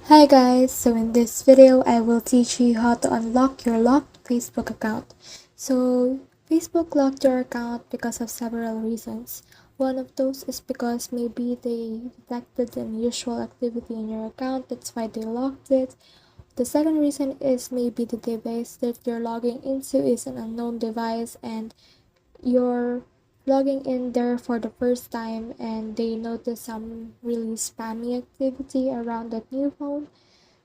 Hi guys, so in this video I will teach you how to unlock your locked Facebook account. So Facebook locked your account because of several reasons. One of those is because maybe they detected unusual activity in your account, that's why they locked it. The second reason is maybe the device that you're logging into is an unknown device and you're logging in there for the first time and they notice some really spammy activity around that new phone.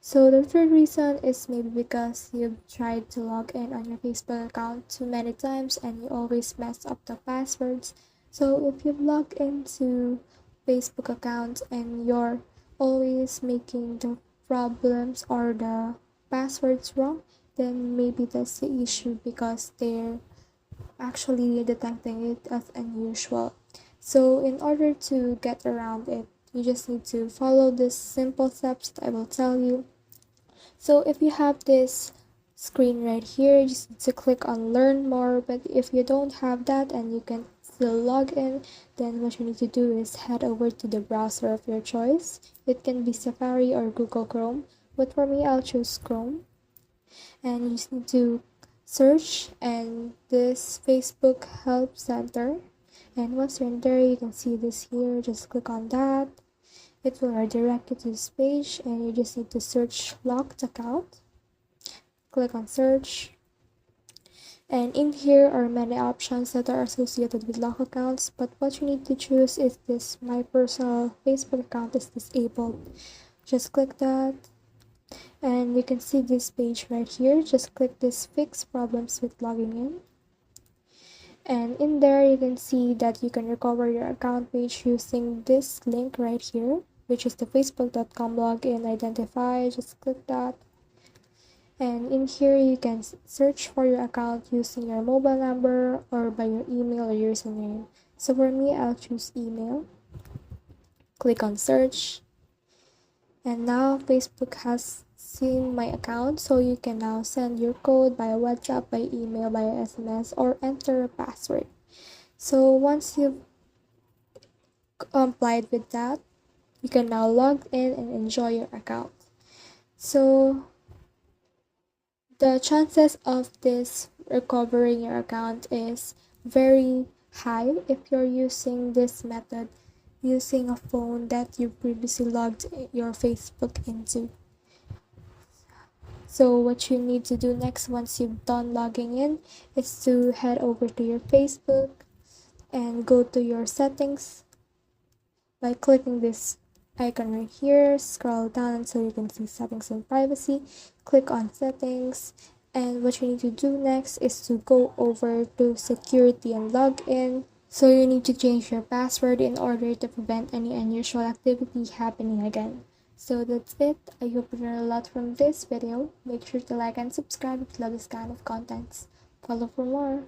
So the third reason is maybe because you've tried to log in on your Facebook account too many times and you always mess up the passwords. So if you've logged into Facebook account and you're always making the problems or the passwords wrong, then maybe that's the issue because they're actually detecting it as unusual. So in order to get around it, you just need to follow these simple steps that I will tell you. So if you have this screen right here, you just need to click on learn more. But if you don't have that and you can still log in, then what you need to do is head over to the browser of your choice. It can be Safari or Google Chrome, but for me I'll choose Chrome. And you just need to search and this Facebook Help Center. And once you're in there, you can see this here. Just click on that. It will redirect you to this page and you just need to search locked account. Click on search. And in here are many options that are associated with lock accounts, but what you need to choose is this my personal Facebook account is disabled. Just click that and you can see this page right here. Just click this fix problems with logging in. And in there you can see that you can recover your account page using this link right here, which is the facebook.com login identify. Just click that and in here you can search for your account using your mobile number or by your email or username. So for me, I'll choose email. Click on search and now Facebook has seen my account, so you can now send your code by WhatsApp, by email, by SMS, or enter a password. So once you've complied with that, you can now log in and enjoy your account. So the chances of this recovering your account is very high if you're using this method using a phone that you previously logged your Facebook into. So what you need to do next once you've done logging in is to head over to your Facebook and go to your settings by clicking this icon right here. Scroll down until you can see settings and privacy. Click on settings and what you need to do next is to go over to security and login. So you need to change your password in order to prevent any unusual activity happening again. So that's it. I hope you learned a lot from this video. Make sure to like and subscribe if you love this kind of contents. Follow for more.